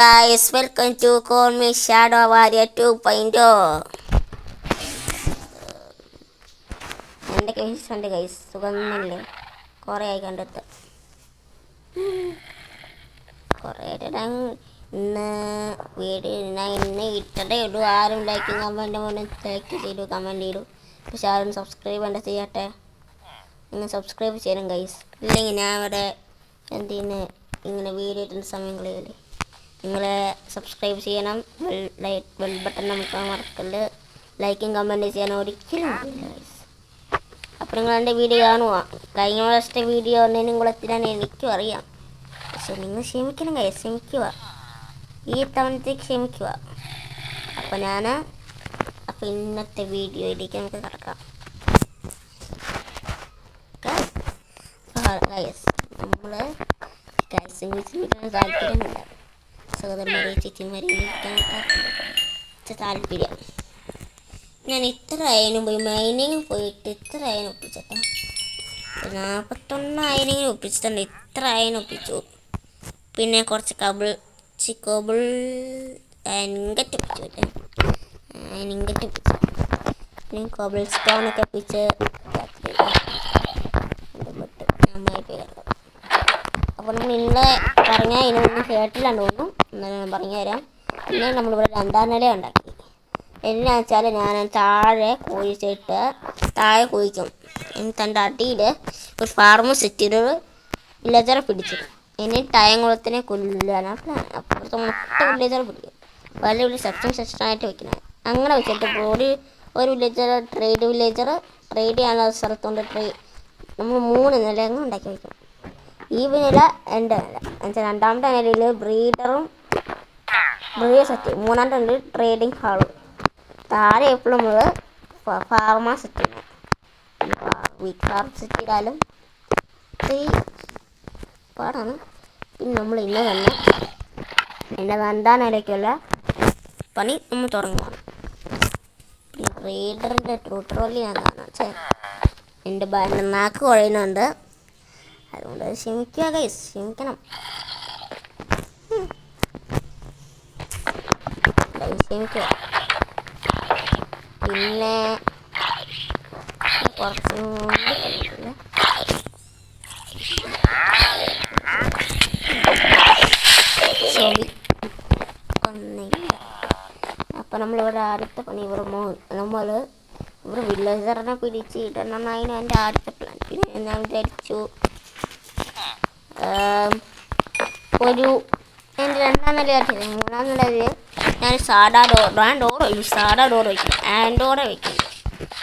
Guys, welcome to Call Me Shadow Warrior 2.0. എൻ്റെ case ഉണ്ട് guys, സുഖമല്ലേ? കുറേ ആയി കണ്ടിട്ട്. കുറേ ഇന്ന് വീഡിയോ ഞാൻ ഇന്ന് ഇട്ടതേ ഉള്ളൂ. ആരും ലൈക്കും കമൻറ്റും ഒന്നും ലൈക്ക് ചെയ്തു, കമൻറ്റ് ചെയ്തു. പക്ഷെ ആരും സബ്സ്ക്രൈബ് എന്താ ചെയ്യട്ടെ? നിങ്ങൾ സബ്സ്ക്രൈബ് ചെയ്യണം ഗൈസ്. ഇല്ലെങ്കിൽ ഞാൻ അവിടെ എന്തിന് ഇങ്ങനെ വീഡിയോ ഇട്ടുന്ന സമയം കളയില്ലേ. നിങ്ങൾ സബ്സ്ക്രൈബ് ചെയ്യണം, ബെൽ ബട്ടൺ നമുക്ക് മറക്കല്, ലൈക്കും കമൻറ്റ് ചെയ്യാൻ ഒരിക്കലും ഗൈസ്. അപ്പോൾ നിങ്ങൾ എൻ്റെ വീഡിയോ കാണുക. കഴിഞ്ഞ പ്രാവശ്യത്തെ വീഡിയോ ഒന്നിനും കൂടെ എത്തിനാണ് എനിക്കും അറിയാം. പക്ഷെ നിങ്ങൾ ക്ഷമിക്കണം ഗൈസ്, ക്ഷമിക്കുക. ഈ തവണത്തേക്ക് ക്ഷമിക്കുക. അപ്പോൾ ഇന്നത്തെ വീഡിയോയിലേക്ക് നമുക്ക് കിടക്കാം ഗൈസ്. നമ്മൾ ഗൈസ് ഇംഗ്ലീഷിൽ താല്പര്യമില്ല. സഹോദരന്മാരെ ചേച്ചിമാരെ താല്പര്യം. ഞാൻ ഇത്ര ആയതിനും പോയി മൈനിങ് പോയിട്ട് ഇത്ര ആയതിനും ഒപ്പിച്ചിട്ട് 41 ആയിരം ഒപ്പിച്ചിട്ടുണ്ട്. ഇത്ര ആയതിനും ഒപ്പിച്ചു. പിന്നെ കുറച്ച് കോബിൾ ഇങ്കറ്റ് ഒപ്പിച്ചു. ഇങ്കറ്റ് ഒപ്പിച്ചു. പിന്നെ കോബിൾ സ്റ്റോണൊക്കെ ഒപ്പിച്ച് നന്നായി പോയി. അപ്പോൾ നമ്മൾ ഇന്നലെ പറഞ്ഞാൽ ഇതിനൊന്നും കേട്ടില്ലാണ്ട് തോന്നും. എന്നാലും ഞാൻ പറഞ്ഞുതരാം. പിന്നെ നമ്മളിവിടെ 2ാം നില ഉണ്ടാക്കി. എന്നാ വെച്ചാൽ ഞാൻ താഴെ കുഴിക്കും. എന്നിട്ട് എൻ്റെ അടിയിൽ ഒരു ഫാർമ് സെറ്റ് ചെയ്ത് വില്ലേജറെ പിടിച്ചു. ഇനി ടയംകുളത്തിനെ കൊല്ലാനാണ് പ്ലാൻ. അപ്പുറത്ത് മുട്ട വില്ലേജറെ പിടിക്കും. വലിയ വലിയ സെക്ഷനായിട്ട് വെക്കണം. അങ്ങനെ വെച്ചിട്ട് ഒരു വില്ലേജർ ട്രേഡ് ചെയ്യാനുള്ള സ്ഥലത്തുകൊണ്ട് നമ്മൾ 3 നില അങ്ങ് ഉണ്ടാക്കി വയ്ക്കും. ഈ നില എൻ്റെ നില എന്നുവെച്ചാൽ 2ാമത്തെ നിലയിൽ ബ്രീഡർ സെറ്റ്, 3ാമത്തെ നിലയിൽ ട്രേഡിങ് ഹാള്, താഴെ എപ്പോഴും നമ്മൾ ഫാർമ സെറ്റ് ചെയ്യണം. ഫാർം സെറ്റ് ചെയ്താലും പാടാണ്. പിന്നെ നമ്മൾ ഇന്ന് തന്നെ എൻ്റെ 2ാം നിലയ്ക്കുള്ള പണി നമ്മൾ തുടങ്ങണം. പിന്നെ ബ്രീഡറിൻ്റെ ട്യൂട്ടോറിയൽ ഞാൻ കാണാം. എൻ്റെ നാക്ക് കുഴയുന്നുണ്ട്, അതുകൊണ്ട് ക്ഷമിക്കുക ഗൈസ്, ക്ഷമിക്കണം. ക്ഷമിക്കുക. പിന്നെ കുറച്ചും ഒന്നില്ല. അപ്പം നമ്മളിവിടെ അടുത്ത പണി നമ്മൾ വില്ലേജറിനെ പിടിച്ചിടണം. അതിന് എൻ്റെ ആദ്യത്തെ പ്ലാൻ. പിന്നെ ഞാൻ വിചാരിച്ചു എൻ്റെ 2ാം നില ആക്കിയത്. 3ാം നിലയിൽ ഞാൻ സാധാ ഡോർ വയ്ക്കും. ആൻഡോറെ വയ്ക്കും.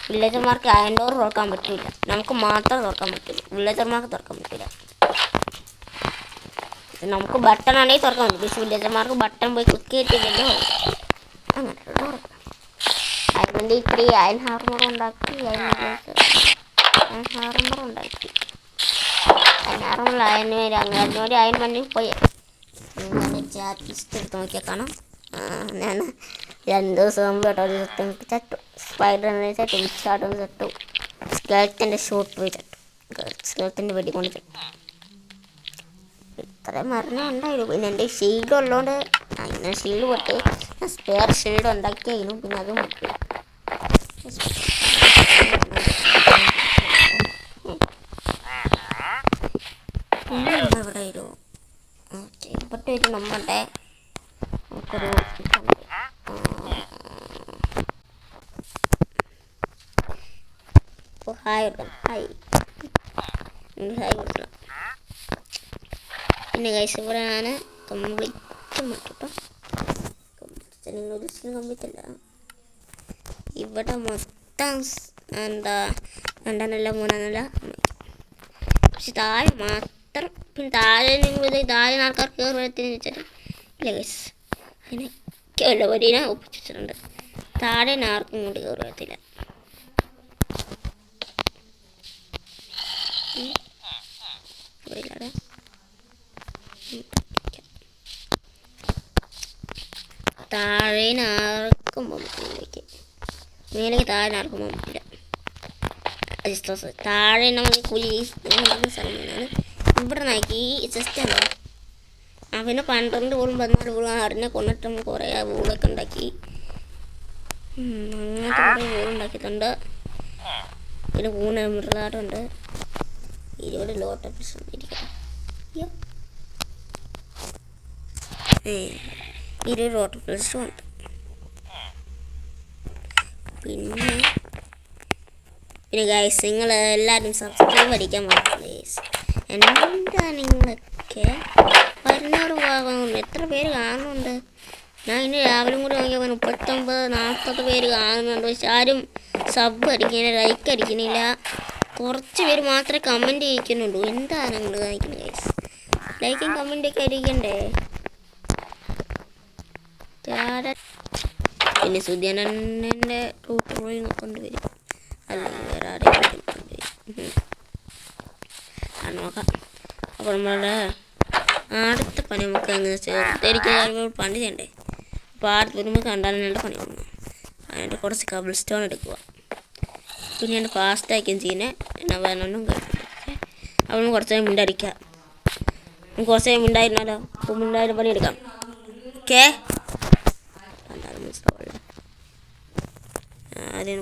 വില്ലേജർമാർക്ക് ആൻഡോർ തുറക്കാൻ പറ്റില്ല, നമുക്ക് മാത്രം തുറക്കാൻ പറ്റില്ല. വില്ലേജർമാർക്ക് തുറക്കാൻ പറ്റില്ല. നമുക്ക് ബട്ടൺ ആണെങ്കിൽ തുറക്കാൻ പറ്റും. പക്ഷേ വില്ലേജർമാർക്ക് ബട്ടൺ പോയി ക്ലിക്ക് ചെയ്തില്ലല്ലോ. അങ്ങനെ ഡോർ അതിനുവേണ്ടി ഇത്തിരി അയൺ ഹാർമർ ഉണ്ടാക്കി. അതിനുവേണ്ടി അയൺ മണ്ണി പോയി. ചാറ്റ് ലിസ്റ്റ് എടുത്ത് നോക്കിയാൽ കാണാം. ഞാൻ 2 ദിവസം മുമ്പ് ഒരു ചട്ടു, സ്പൈഡറിനെ ചട്ടു, വിച്ചാട്ടൊന്ന് ചട്ടു, സ്കേൾട്ടിൻ്റെ ഷൂട്ട് പോയി ചട്ടു, സ്കേൾട്ടിൻ്റെ വെടി കൊണ്ട് ചട്ടു. ഇത്രയും മരണം ഉണ്ടായിരുന്നു. പിന്നെ എൻ്റെ ഷീൽഡ് ഉള്ളതുകൊണ്ട് ഇങ്ങനെ ഷീൽഡ് പൊട്ടി ഞാൻ സ്പെയർ ഷീൽഡ് ഉണ്ടാക്കിയായിരുന്നു. പിന്നെ അതും പൊട്ടി. ഇവിടെ ഒരു ഇപ്പോഴത്തെ നമ്മളുടെ നമുക്കൊരു ഹായ് കൊടുക്കണം. പിന്നെ ഗൈസ് ഇവിടെ ഞാൻ കംപ്ലീറ്റ് മട്ടോ കംപ്ലീറ്റ് അല്ല. ഇവിടെ മൊത്തം എന്താ 2ാം നില 3ാം നില. പക്ഷെ താഴെ മാത്രം. പിന്നെ താഴെ ആൾക്കാർക്ക് കയറി വരത്തിന് വെച്ചാൽ ഇല്ല ഗൈസ്. അതിനൊക്കെ വല്ല വരീനെ ഒപ്പിച്ചിട്ടുണ്ട്. താഴെ ആർക്കും ഇങ്ങോട്ട് കയറി വരത്തില്ല. താഴെ ആർക്കും പോകാൻ പറ്റില്ല. മേലേക്ക് താഴെ ആർക്കും പോകാൻ പറ്റില്ല. താഴെ നമ്മൾ കുഴി സ്ഥലം ഇവിടെ നോക്കി ചെസ്റ്റ് അല്ലേ അവന് 12 പോലും 14 പോലും ആടിനെ കൊന്നിട്ട് നമ്മൾ കുറേ വൂളൊക്കെ ഉണ്ടാക്കി. അങ്ങനത്തെ കുറേ വൂളുണ്ടാക്കിയിട്ടുണ്ട്. പിന്നെ 3 എമറാൾഡുണ്ട്, 20 ലോട്ട് ഇരിക്കാം, 20 റോട്ട് പ്ലസും ഉണ്ട്. പിന്നെ ഗൈസ് നിങ്ങൾ എല്ലാവരും സബ്സ്ക്രൈബ് അടിക്കാൻ മറക്കരുത് ഗൈസ്. എന്താ നിങ്ങളൊക്കെ വരുന്നവർ എത്ര പേര് കാണുന്നുണ്ട്? ഞാൻ ഇന്ന് രാവിലെ കൂടി നോക്കിയപ്പോൾ 39-40 പേര് കാണുന്നുണ്ട്. പക്ഷെ ആരും സബ് അടിക്കുന്നില്ല, ലൈക്ക് അടിക്കുന്നില്ല. കുറച്ച് പേര് മാത്രമേ കമൻറ്റ് ചെയ്യിക്കുന്നുള്ളൂ. എന്താണ് നിങ്ങൾ കാണിക്കുന്നത് ഗൈസ്? ലൈക്കും കമൻറ്റൊക്കെ അടിക്കണ്ടേ? പിന്നെ സുധ്യാനൻ്റെ റൂട്ട് പോയി കൊണ്ടുവരും, അല്ലെങ്കിൽ വേറെ ആരെങ്കിലും കൊണ്ടുവരും. നോക്കാം. അപ്പോൾ നമ്മളുടെ അടുത്ത പണി നമുക്ക് അങ്ങനെ ചേർത്തിരിക്കുന്ന പണി ചെയ്യണ്ടേ? അപ്പോൾ ആദ്യം വരുമ്പോൾ കണ്ടാലിനുള്ള പണി വന്നു. അതിൻ്റെ കുറച്ച് കബിൾ സ്റ്റോൺ എടുക്കുക. പിന്നെ ഞാൻ ഫാസ്റ്റ് ആയിരിക്കും ചെയ്യുന്നത്. എന്നാ വേണമെന്നും അവിടെ കുറച്ച് നേരം മിണ്ടായിരിക്കാം. കുറച്ച് നേരം മിണ്ടായിരുന്നല്ലോ. അപ്പോൾ മിണ്ടായിരുന്ന പണി എടുക്കാം. ഓക്കേ, ആദ്യം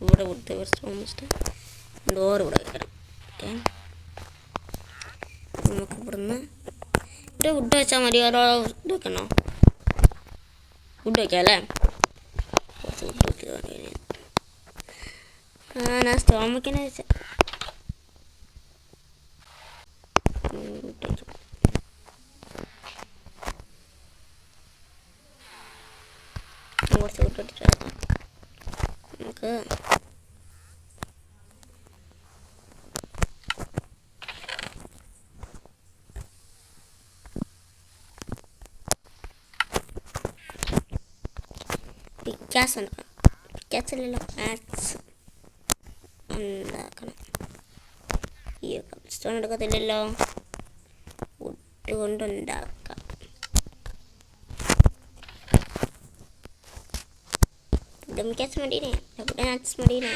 ഇവിടെ കൊടുത്ത് ഓൾമോസ്റ്റ് ഡോറ് ഇവിടെ വയ്ക്കണം. ഓക്കെ, നമുക്ക് ഇവിടുന്ന് വുഡ് വെച്ചാൽ മതി. ഓരോ ഇത് വെക്കണോ? വുഡ് വയ്ക്കാം അല്ലേ? കുറച്ച് വുഡ് വെക്കുക. ഞാൻ സ്റ്റോൺ വയ്ക്കാനെ വെച്ചാൽ കുറച്ച് വുഡ് ഇട്ടിട്ട് നമുക്ക് പിക്കാസ് ഉണ്ടാക്കണം. പിക്കാസ് അല്ലല്ലോ, ആക്സ് ഉണ്ടാക്കണം. ഈ സ്റ്റോൺ എടുക്കത്തില്ലല്ലോ, വുഡ് കൊണ്ടുണ്ടാക്കാം. പിക്കാസ് മടീനെ, ആക്സ് മടീനെ.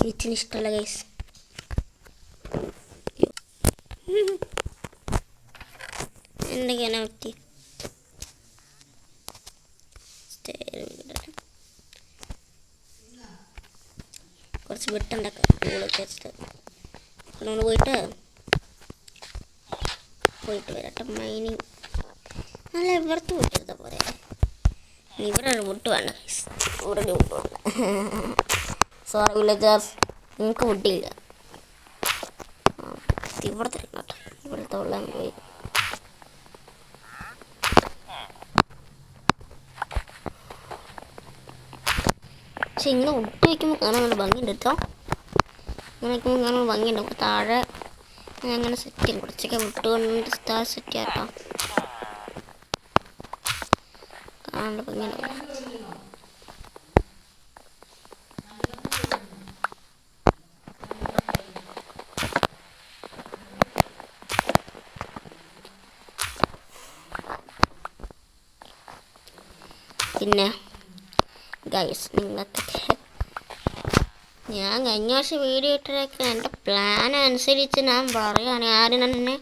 വീട്ടിന് ഇഷ്ടമല്ല ഗൈസ്. എന്തൊക്കെയാണ് പറ്റി? കുറച്ച് വെട്ടുണ്ടാക്കാം. പൂളൊക്കെ വെച്ചിട്ട് നമ്മൾ പോയിട്ട് വരട്ടെ. മൈനിങ് നല്ല ഇവിടുത്തെ വിട്ടെടുത്ത പോലെ. ഇവിടെ ഒരു മുട്ട് വേണ്ട, ഇവിടെ ഒരു മുട്ട് വേണ്ട. സോറി വില്ലേജേഴ്സ്, നിങ്ങൾക്ക് മുട്ടില്ല. ഇവിടുത്തെ കേട്ടോ, ഇവിടുത്തെ ഉള്ള പോയി. പക്ഷെ ഇങ്ങനെ മുട്ട് വയ്ക്കുമ്പോൾ കാണാൻ നല്ല ഭംഗിയുണ്ട് കേട്ടോ. ഇങ്ങനെ വയ്ക്കുമ്പോൾ കാണാൻ ഭംഗിയുണ്ട്. അപ്പോൾ താഴെ ഞാൻ അങ്ങനെ സെറ്റ് ചെയ്യും. കുറച്ചൊക്കെ വിട്ട് കൊണ്ട് സെറ്റ് ചെയ്യാം കേട്ടോ. കാണാൻ ഭംഗിയുണ്ടാവും. പിന്നെ ഗൈസ്, നിങ്ങൾക്കൊക്കെ ഞാൻ കഴിഞ്ഞ വർഷം വീഡിയോ ഇട്ടതൊക്കെ എൻ്റെ പ്ലാൻ അനുസരിച്ച് ഞാൻ പറയുകയാണ്. ആരും തന്നെ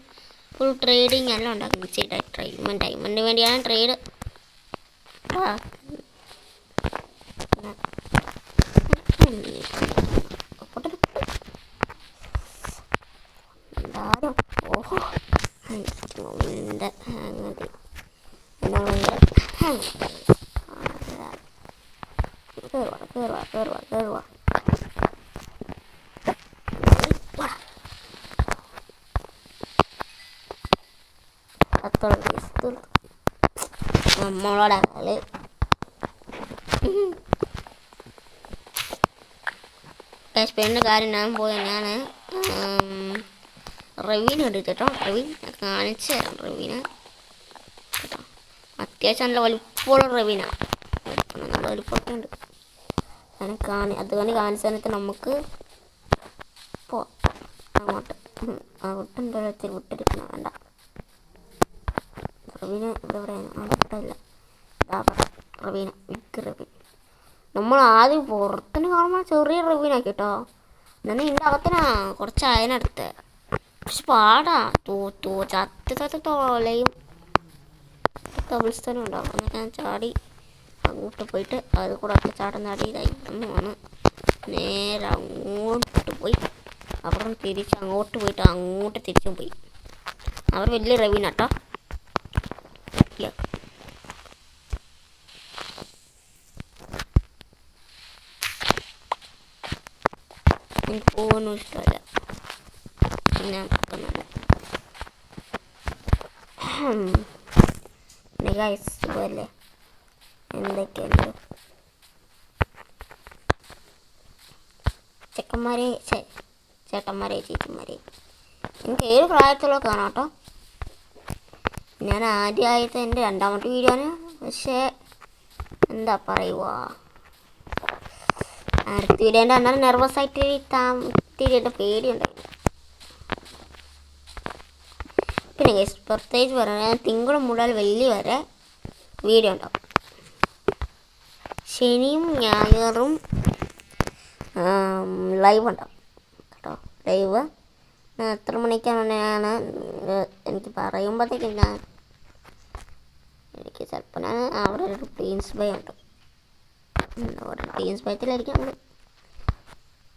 ഫുൾ ട്രേഡിങ് എല്ലാം ഉണ്ടാക്കും. ഡയമണ്ടിന് വേണ്ടിയാണ് ട്രേഡ്. എന്തായാലും ഓഹോ എൻ്റെ അങ്ങനെ കേറുവാ. നമ്മളോടെ കളി. കാശ്മീരിൻ്റെ കാര്യം ഞാൻ ഞാൻ റവീന എടുത്തു കേട്ടോ. റവീൻ കാണിച്ചു തരാം. റവീന കേട്ടോ, അത്യാവശ്യം നല്ല വലുപ്പമുള്ള റവീന. നല്ല വലുപ്പമൊക്കെ ഉണ്ട്. അതുകൊണ്ട് കാണിച്ച സമയത്ത് നമുക്ക് അങ്ങോട്ട് വിട്ടുണ്ടോ വെച്ച് വിട്ടെടുക്കണം. വേണ്ട, റവീന ഇവിടെ എവിടെയാണ്? ആ വിട്ടല്ല, റവീന, ബിഗ് റവീൻ. നമ്മൾ ആദ്യം പുറത്തുനിന്ന് കാണുമ്പോൾ ചെറിയ റിവ്യൂനാക്കി കേട്ടോ. എന്നാൽ ഇതിൻ്റെ അകത്തിനാ കുറച്ച് അയനെടുത്ത്. പക്ഷെ പാടാ ചത്ത് തോലയും ഡബിൾ സ്റ്റോനും ഉണ്ടാവും. എന്നിട്ട് ഞാൻ ചാടി അങ്ങോട്ട് പോയിട്ട് അത് കൂടെ ഒക്കെ ചാടുന്ന അടിയിലായി വന്ന് നേരെ അങ്ങോട്ട് പോയി. അപ്പുറം തിരിച്ച് അങ്ങോട്ട് പോയിട്ട് അങ്ങോട്ട് തിരിച്ചും പോയി. അവർ വലിയ റവീനാട്ടോ. എനിക്ക് പോകാനും ഇഷ്ടമല്ല. പിന്നെ നിൽക്കുന്നുണ്ട്. പിന്നെ ഗൈസ് സുഖമല്ലേ? എന്തൊക്കെയുണ്ട് ചെക്കന്മാരെ ചേട്ടന്മാരെ ചേച്ചിമാരെ? എനിക്ക് ഏത് പ്രായത്തിലൊക്കെ കാണാം കേട്ടോ. ഞാൻ ആദ്യമായിട്ട് എൻ്റെ രണ്ടാമത്തെ വീഡിയോ ആണ്. പക്ഷേ എന്താ പറയുക, അടുത്ത വീഡിയോൻ്റെ അന്നേരം നെർവസായിട്ട് തിരിയുടെ പേടിയുണ്ടായി. പിന്നെ ഗൈസ് പ്രത്യേകിച്ച് പറഞ്ഞാൽ തിങ്കൾ മുതൽ വെള്ളി വരെ വീഡിയോ ഉണ്ടാവും. ശനിയും ഞായറും ലൈവ് ഉണ്ടാവും കേട്ടോ. ലൈവ് എത്ര മണിക്കാണ് എനിക്ക് പറയുമ്പോഴത്തേക്കും എനിക്ക് ചിലപ്പോൾ ഞാൻ അവിടെ ഒരു പ്ലീൻസ് ബൈ ഉണ്ട്. അവിടെ പ്ലീൻസ് ബൈത്തിലായിരിക്കും നമ്മൾ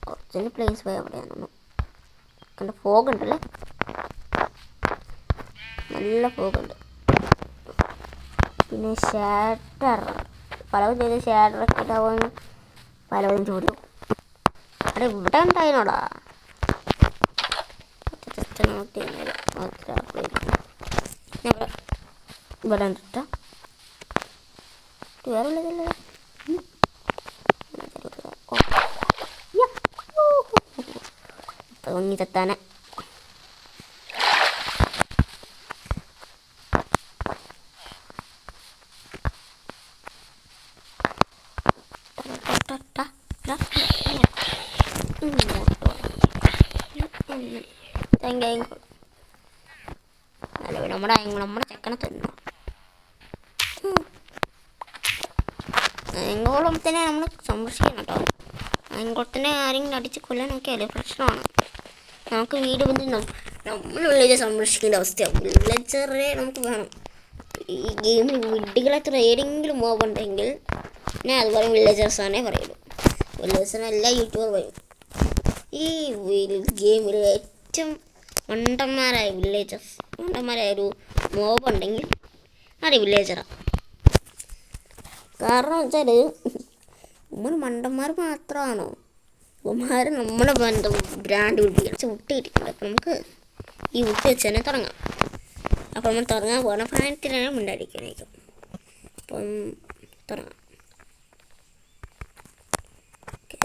കുറച്ചിൻ്റെ പ്ലീൻസ് ബൈ അവിടെയാണെന്ന്. കണ്ട ഫോഗ് ഉണ്ടല്ലേ, നല്ല ഫോഗുണ്ട്. പിന്നെ ഷാറ്റർ പലതും ചെയ്ത് ഷാറ്ററൊക്കെ ഇട്ടാവുമെന്ന് പലതും ചോദിക്കും. അവിടെ ഇവിടെ ഉണ്ടായിരുന്നോടാ. ജസ്റ്റ് നോട്ട് ചെയ്യുന്നത് ഇവിടെ ഉണ്ടിട്ടോ. വേറെ ഉള്ളതല്ലേ തോന്നി തെത്താനെ. നമ്മുടെ ചെക്കനെ തന്നു അയങ്കോളത്തിനെ നമ്മൾ സംരക്ഷിക്കണം കേട്ടോ. അയങ്കോളത്തിനെ ആരെങ്കിലും അടിച്ച് കൊല്ലാൻ നോക്കിയാലേ പ്രശ്നമാണ്. നമുക്ക് വീട് ബന്ധം നമ്മൾ വില്ലേജ് സംരക്ഷിക്കേണ്ട അവസ്ഥയാണ്. വില്ലേജറെ നമുക്ക് വേണം. ഈ ഗെയിമിൽ വിഡ്ഢികളെത്ര ഏതെങ്കിലും മോബ് ഉണ്ടെങ്കിൽ ഞാൻ അതുപോലെ വില്ലേജേഴ്സാണേ പറയുള്ളൂ. വില്ലേജേഴ്സിനെ എല്ലാ യൂട്യൂബർ പറയും. ഈ ഗെയിമിൽ ഏറ്റവും മണ്ടന്മാരായ വില്ലേജേഴ്സ്, മണ്ടന്മാരായ ഒരു മോബ് ഉണ്ടെങ്കിൽ അത് വില്ലേജറാണ്. കാരണം വെച്ചാൽ നമ്മൾ മണ്ടന്മാർ മാത്രമാണോ? ഇവന്മാർ നമ്മുടെ ബന്ധം ബ്രാൻഡ് പിടിപ്പിക്കണം. മുട്ടിയിട്ടുണ്ട്. അപ്പം നമുക്ക് ഈ മുട്ടി വെച്ച് തന്നെ തുടങ്ങാം. അപ്പം നമ്മൾ തുടങ്ങാൻ പോകുന്ന പ്രായത്തിലാണ് ഉണ്ടായിരിക്കും. അപ്പം തുടങ്ങാം. ഓക്കെ,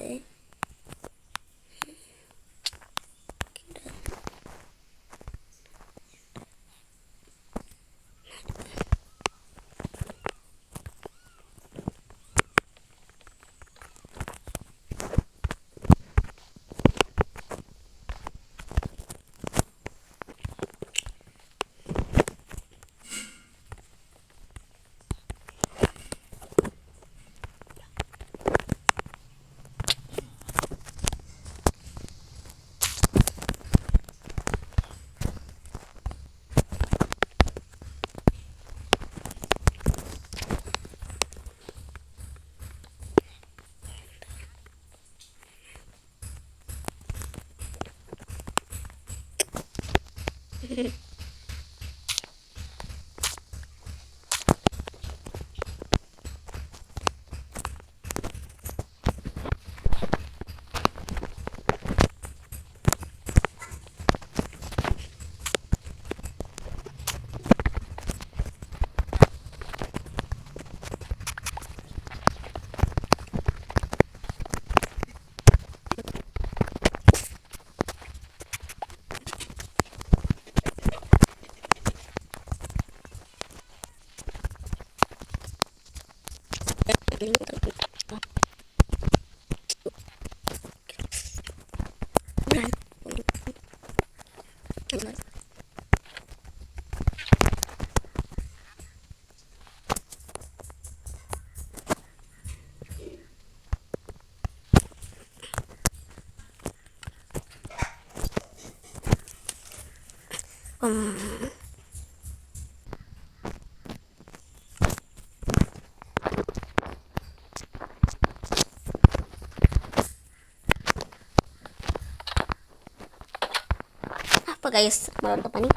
അപ്പോൾ ഗൈസ് നമ്മളവിടുത്തെ പണി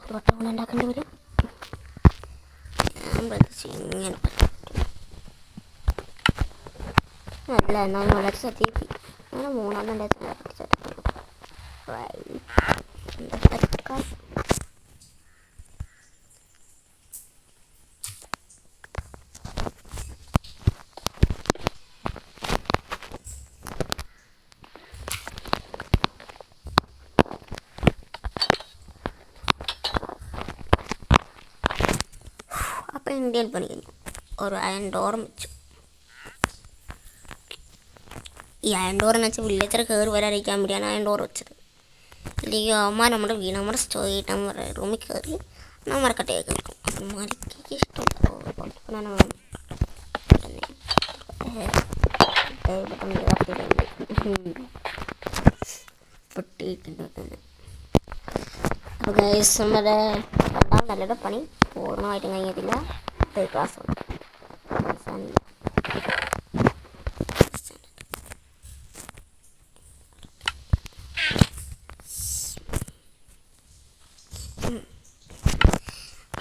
ഒരു വട്ടം കൂടെ ഉണ്ടാക്കേണ്ടി വരും. ഞാൻ പ്രത്യേകിച്ച് ഇങ്ങനെ അല്ല എന്നാൽ വളരെ സത്യത്തി അങ്ങനെ 3 ഉണ്ടായിരുന്നു. അപ്പോൾ ഇന്ത്യയിൽ പണി കഴിഞ്ഞു. ഒരു അയൺ ഡോറും വെച്ചു. ഈ അയൺ ഡോറെന്ന് വെച്ചാൽ വില്ലേജർ കയറി വരാതിരിക്കാൻ വേണ്ടിയാണ് അയൺ ഡോർ വെച്ചത്. അല്ലെങ്കിൽ അമ്മ നമ്മുടെ വീട് നമ്മുടെ സ്റ്റോർ ചെയ്തിട്ട് നമ്മുടെ റൂമിൽ കയറി നമ്മുടെ കട്ടയൊക്കെ നിൽക്കും. അപ്പം മരിക്കൊക്കെ ഇഷ്ടം പൊട്ടിയിട്ടുണ്ട്. അപ്പോൾ ഗൈസ് നമ്മുടെ നല്ലൊരു പണി പൂർണ്ണമായിട്ടും കഴിഞ്ഞിട്ടില്ല. ക്ലാസ്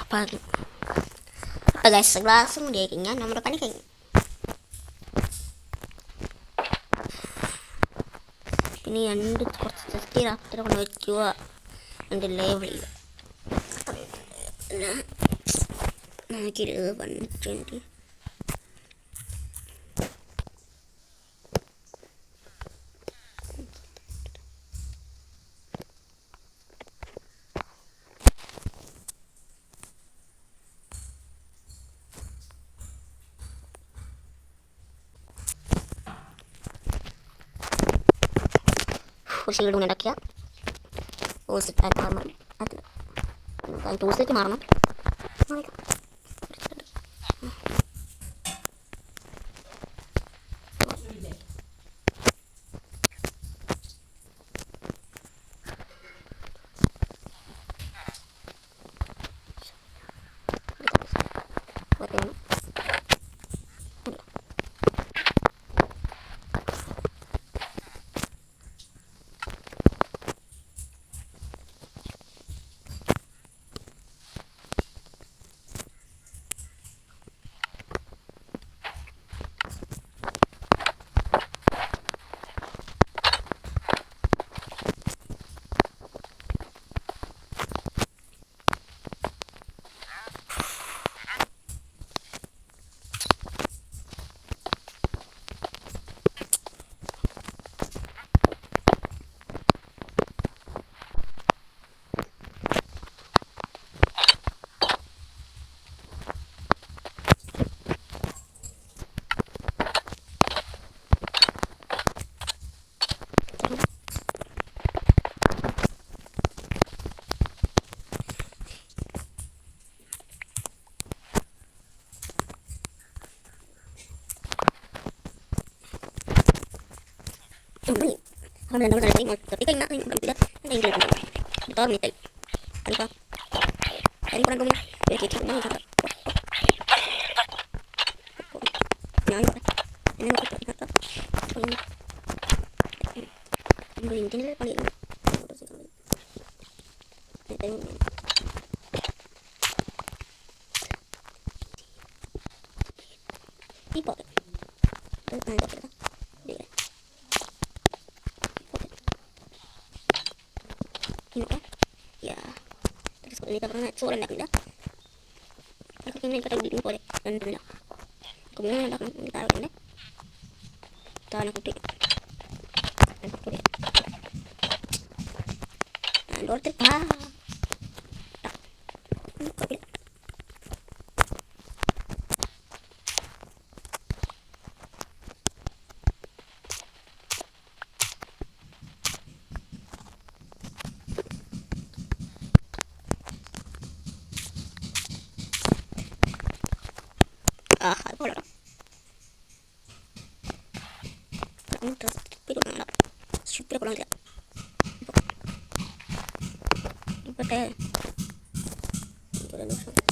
അപ്പോൾ ഗൈസ് ഗ്ലാസ് മുടി കഴിഞ്ഞാൽ നമ്മുടെ പണി കഴിഞ്ഞു. പിന്നെ കുറച്ച് ജസ്റ്റ് റാഫ്റ്റർ കൊണ്ട് വയ്ക്കുക, എൻ്റെ ലേബിൾ ചെയ്യുക. നമുക്കൊരു 120 ഷീൽഡ് കൊണ്ട് ഉണ്ടാക്കിയ ടൂൾസിലേക്ക് മാറണം. Hôm nay nó lại một cái kênh nữa nhưng mà tidak ada yang belum betul nih tadi apa tadi kurang rumah ya kita udah nggak nyai ini mau kita kata ini ini paling ipo ini kan ya terus kalau kita pernah suara nak dah aku ingin kata begini boleh dan tidak kemudian nak kita taruh ini taruh nak putih dan dor terpa boleh terus tidur nggak കൊള്ളാം ഇപ്പോട്ടെ ഒരു നിമിഷം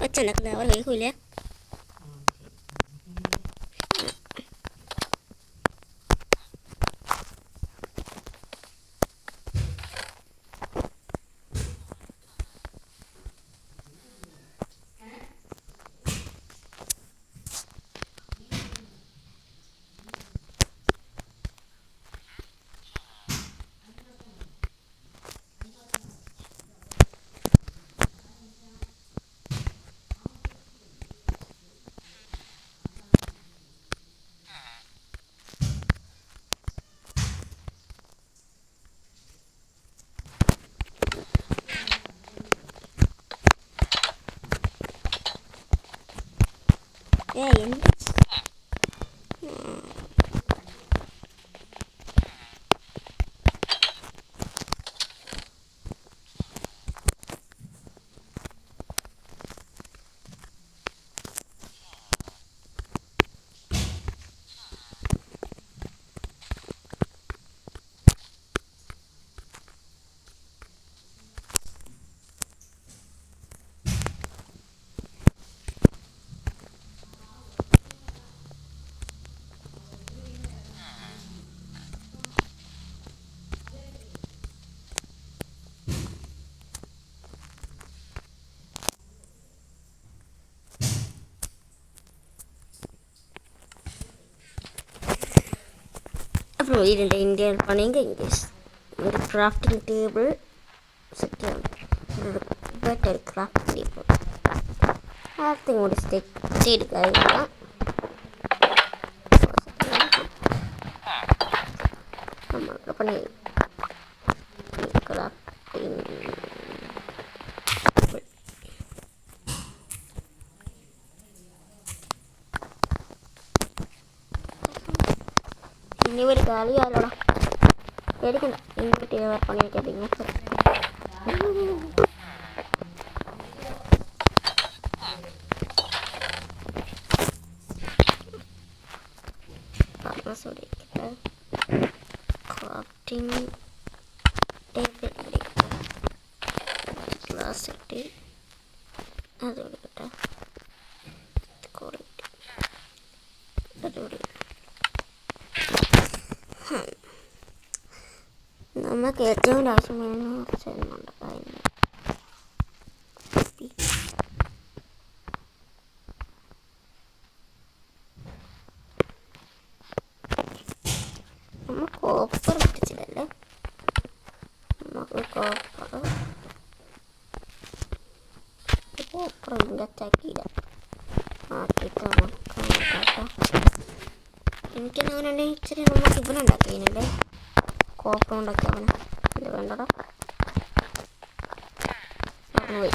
ഒച്ചുണ്ടാക്കുന്നത് അവർ കേൾക്കൂലേ എന്ത് അപ്പോൾ ഇതിൻ്റെ Indian പണിയെങ്കിൽ English ഒരു crafting table സെറ്റാണ് ഒരു better crafting table ആർക്കും കൂടി സെറ്റ് ചെയ്ത് കഴിക്കാം നമ്മളുടെ പണി ക്രാഫ്റ്റിംഗ് ഇനി ഒരു കളിയാലോടാ പേടിക്കണ്ട ഇങ്ങോട്ട് പണിയൊക്കെ ഇങ്ങോട്ട് ക്രാഫ്റ്റിംഗ് ടേബിൾ ഗ്ലാസ് ഇട്ട് അത് കൊടുക്കട്ടെ അതുകൂടി നമുക്ക് ഏറ്റവും ആവശ്യമാണ് ചെയ്യുന്നുണ്ട് നമ്മൾ കോപ്പർ ഇട്ടിച്ചില്ലല്ലേ നമുക്ക് കോപ്പർ ഇങ്ങറ്റാക്കിയില്ല ആക്കിയിട്ട് എനിക്ക് അങ്ങനെ ഇച്ചിരി നമുക്ക് ഇവനുണ്ടാക്കിയല്ലേ കോപ്പർ ഉണ്ടാക്കി അവന് ഇത് വേണ്ടടാ പോയി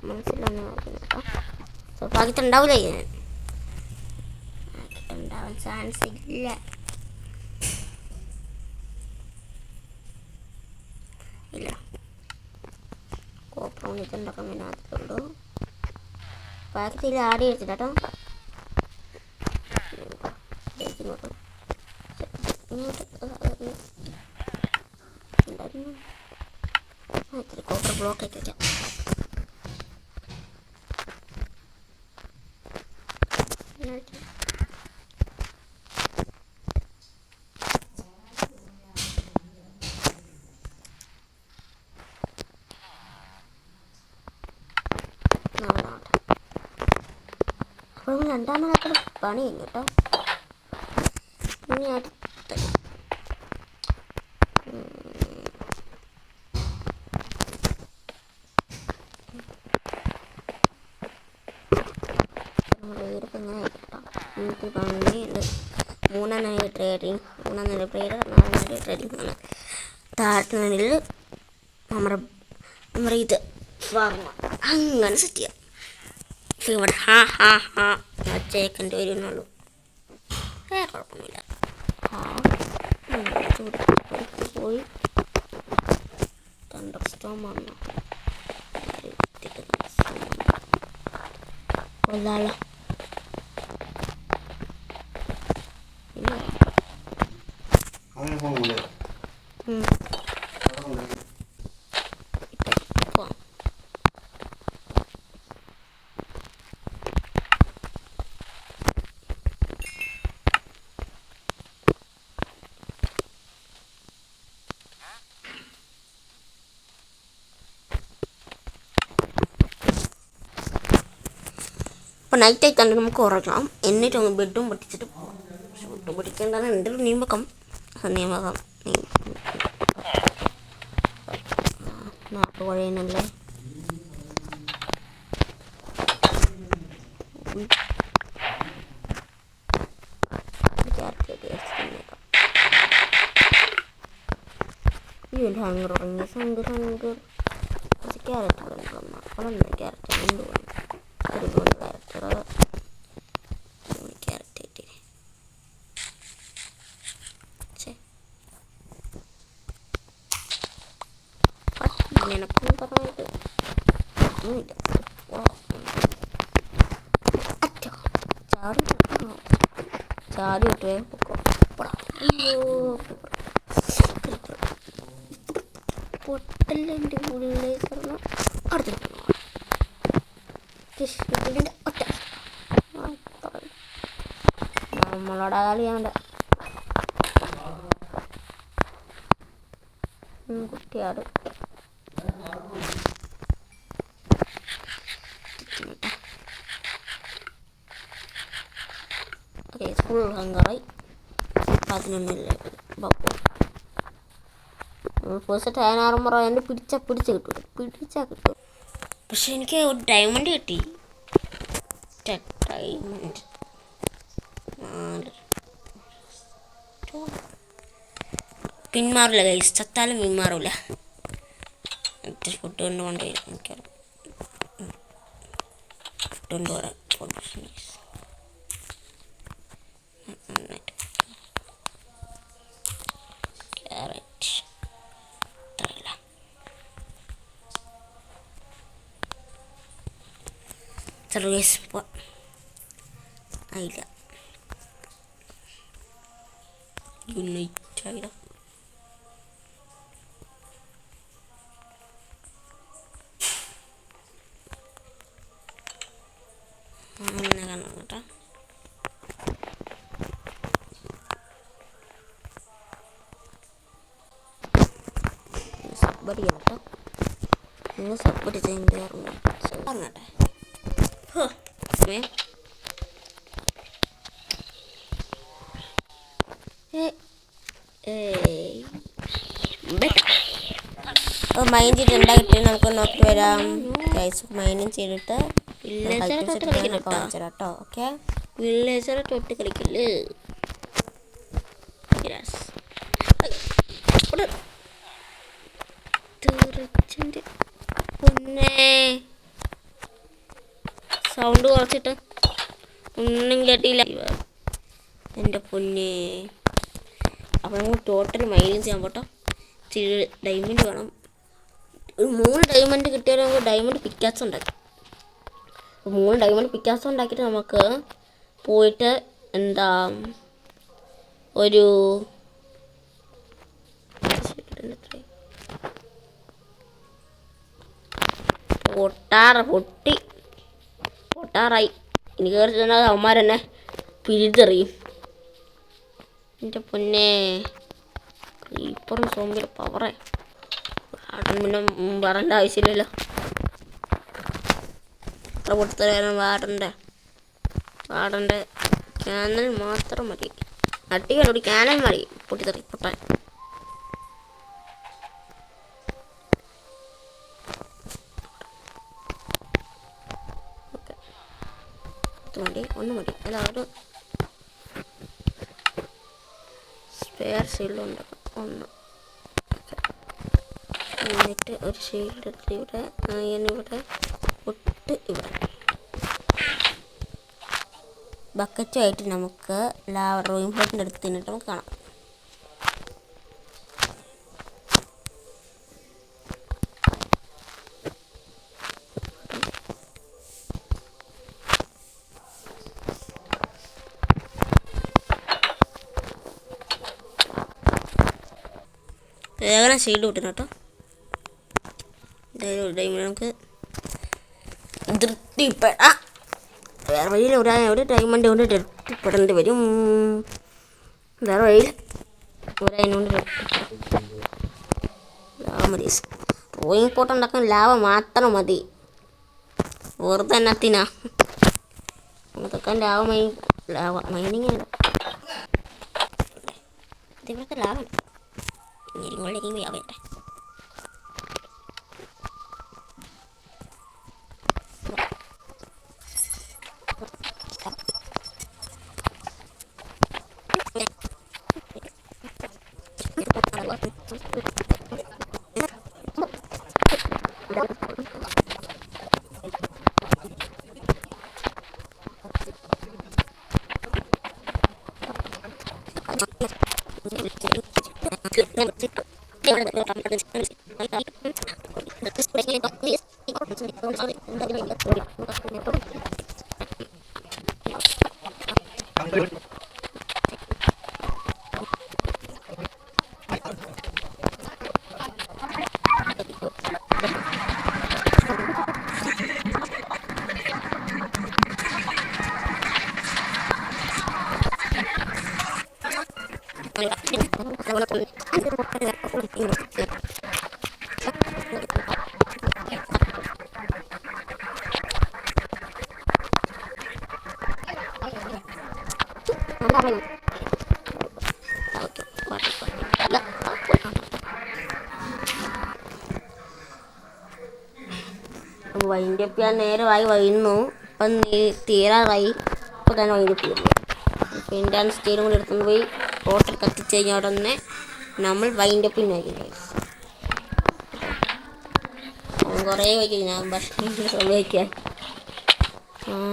മനസ്സിലൊന്നും കേട്ടോ ചിലപ്പോൾ ആക്കിയിട്ടുണ്ടാവില്ല ഞാൻ ആക്കിയിട്ടുണ്ടാവാൻ ചാൻസ് ഇല്ല ഇല്ല കോപ്പറോൺ ഇതുണ്ടാക്കാൻ വേണ്ടി മാത്രമേ ഉള്ളൂ പാക്കറ്റിൽ ആടി വെച്ചിട്ടോ ഇത്തിരി കോപ്പർ ബ്ലോക്ക് ആക്കി വയ്ക്കാം രണ്ടാമതൊക്കെ പണി കഴിഞ്ഞു കേട്ടോ. ഇനി അടുത്ത വീടൊക്കെ ഇങ്ങനെ കേട്ടോ. നമുക്ക് പണി മൂന്നാം നില ട്രേഡിങ്, മൂന്നാം നില ട്രേഡ്, നാലാം നില ട്രേഡിങ് ആണ്. താഴത്തെ നിലയിൽ നമ്മുടെ ഇത് ഫാർമ അങ്ങനെ സെറ്റ് ചെയ്യാം. ഇവിടെ ചേക്കൻ്റെ വരുന്നുള്ളൂ, വേറെ കുഴപ്പമൊന്നുമില്ല. പോയി തണ്ടർ സ്റ്റോം വന്നു കൊള്ളാലോ. അപ്പോൾ നൈറ്റ് ആയിട്ടാണ് നമുക്ക് ഉറങ്ങാം. എന്നിട്ട് ഒന്ന് ബെഡും പൊട്ടിച്ചിട്ട് പോകാം. പക്ഷെ ബെഡ് പൊട്ടിക്കേണ്ടതാണ് എൻ്റെ ഒരു നിയമകം. നാട്ടുപഴയനല്ലേ. ഹങ്കർ ഉറങ്ങി സങ്കർ ക്യാരറ്റ് ഉറങ്ങുന്ന വളർന്ന ക്യാരറ്റ് എന്ത് ക്യാരറ്റ് ആയിട്ട് നിനക്കും പറഞ്ഞിട്ട് ചാടി വിട്ടേ പൊട്ടലിൻ്റെ ഉള്ളിലേക്ക് അടുത്തിട്ട് ഒറ്റ നമ്മളോട് കളിയാണ്ട കുട്ടിയാട് ഫുൾ ഹങ്കറായി 11 ബപ്പോ ഫസ്റ്റ് ടൈനാറുമ്പോൾ അതിൻ്റെ പിടിച്ചാൽ കിട്ടും. പക്ഷെ എനിക്ക് ഒരു ഡയമണ്ട് കിട്ടി. ഡയമണ്ട് പിന്മാറില്ല ഗൈസ്, ചത്താലും പിന്മാറില്ല. ഇത്തിരി ഫുഡ് കൊണ്ടുപോകേണ്ടി വരും. എനിക്കറിയാം ഫുഡ് കൊണ്ടുപോകാം. ക്യാരറ്റ് തരല്ല. സർവീസ് ആയില്ല. യുണൈറ്റ് ആയില്ല. കേട്ടോ സബ്ബടി കേട്ടോ, നിങ്ങൾ സബ്ബടി ചെയ്യേണ്ടി പറഞ്ഞട്ടെ. മൈൻ ചെയ്തിട്ടുണ്ടാക്കിട്ട് നമുക്ക് നോക്കി വരാം. മൈനും ചെയ്തിട്ട് കേട്ടോ. ഓക്കെ, വില്ലേജറെ തൊട്ട് കളിക്കില്ലേ. പൊന്നെ സൗണ്ട് കുറച്ചിട്ട് ഒന്നും കേട്ടില്ല എൻ്റെ പൊന്നെ. അപ്പോൾ നമുക്ക് ടോട്ടൽ മൈനിങ് ചെയ്യാൻ പോട്ടോ. ഇച്ചിരി ഡയമണ്ട് വേണം. ഒരു 3 ഡയമണ്ട് കിട്ടിയാൽ നമുക്ക് ഡയമണ്ട് പിക്കാസ് ഉണ്ടാക്കി. 3 ഡയമണ്ട് പിക്കാസ് ഉണ്ടാക്കിയിട്ട് നമുക്ക് പോയിട്ട് എന്താ ഒരു പൊട്ടാറായി. ഇനി കയറി അവന്മാരെന്നെ പിരിതെറിയും. എൻ്റെ പൊന്നെ ക്രീപ്പറും സോമ്പിയുടെ പവറേ. പിന്നെ വരേണ്ട ആവശ്യമില്ലല്ലോ. എത്ര കൊടുത്തരാനും വാടണ്ടേ. പാടേണ്ട ക്യാനൽ മാത്രം മതി. അടികളോട് ക്യാനൽ മതി പൊട്ടിത്തെറി പൊട്ടാൻ. മതി, ഒന്ന് മതി. അല്ല ഒരു സ്പെയർ ഷീൽഡ് ഉണ്ടാക്കാം, ഒന്ന്. എന്നിട്ട് ഒരു ഷീൽഡ് എടുത്ത് ഇവിടെ, ഇവിടെ ഒട്ട് ഇവിടെ ബക്കറ്റുമായിട്ട് നമുക്ക് ഇമ്പോർട്ടൻ്റ് എടുത്ത് തിന്നിട്ട് നമുക്ക് കാണാം. വേഗം ഷീൽഡ് കിട്ടണം കേട്ടോ. നമുക്ക് തൃപ്തിപ്പെടാം. വേറെ വഴിയിൽ ഒരു ഡയമണ്ട് കൊണ്ട് തൃപ്തിപ്പെടേണ്ടി വരും. വേറെ വഴിയിൽ ഒരതിനുകൊണ്ട് ലാവ മതി. ഡ്രോയിങ് പോട്ട് ഉണ്ടാക്കാൻ ലാവ മാത്രം മതി. വെറുതെ എന്നത്തിനാ അതൊക്കെ ലാവ മൈനിങ് ഇവിടുത്തെ ലാവാണ്. ഇങ്ങോട്ടേക്ക് ലാവ ഇട്ടെ. വൈൻഡപ്പ് ചെയ്യാൻ നേരമായി വരുന്നു. ഇപ്പം തീരാറായി. ഇപ്പോൾ തന്നെ വൈൻഡപ്പ് ചെയ്യുന്നു. പിന്നെ സ്റ്റീലും കൂടി എടുത്തുകൊണ്ട് പോയി ഹോട്ടൽ കത്തിച്ച് കഴിഞ്ഞാൽ ഉടനെ നമ്മൾ വൈൻഡപ്പിനായിരിക്കും. കുറേ വയ്ക്കും ഞാൻ ഭക്ഷണം വയ്ക്കാൻ.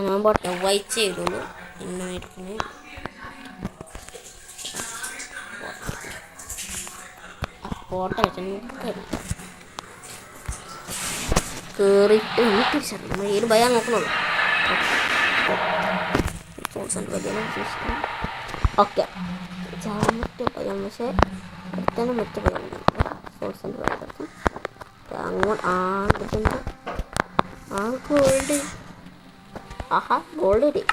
ഞാൻ പോട്ടെ വൈച്ച് ചെയ്തുള്ളൂ. എന്നെ എടുക്കുന്നു. ഹോട്ടൽ കയറിയിട്ട് നമ്മൾ ഏത് ഭയം നോക്കണുള്ളൂ. ഓക്കെ മറ്റേ ഭയം, പക്ഷേ അടുത്തന്നെ മറ്റേ ഭയം അങ്ങോട്ട് ഗോൾഡ്. ആഹാ ഗോൾഡ് കിട്ടി.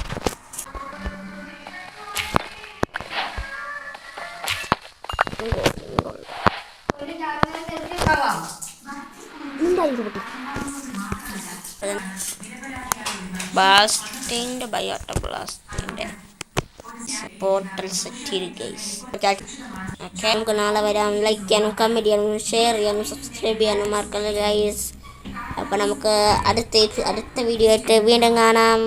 ബ്ലാസ്റ്റിൻ്റെ ബയോട്ട ബ്ലാസ്റ്റിൻ്റെ പോർട്ടൽ സെറ്റ് ഗൈസ്. ഓക്കെ നമുക്ക് നാളെ വരാം. ലൈക്ക് ചെയ്യാനും കമൻറ്റ് ചെയ്യാനും ഷെയർ ചെയ്യാനും സബ്സ്ക്രൈബ് ചെയ്യാനും മറക്കല്ല ഗൈസ്. അപ്പോൾ നമുക്ക് അടുത്ത വീഡിയോ ആയിട്ട് വീണ്ടും കാണാം.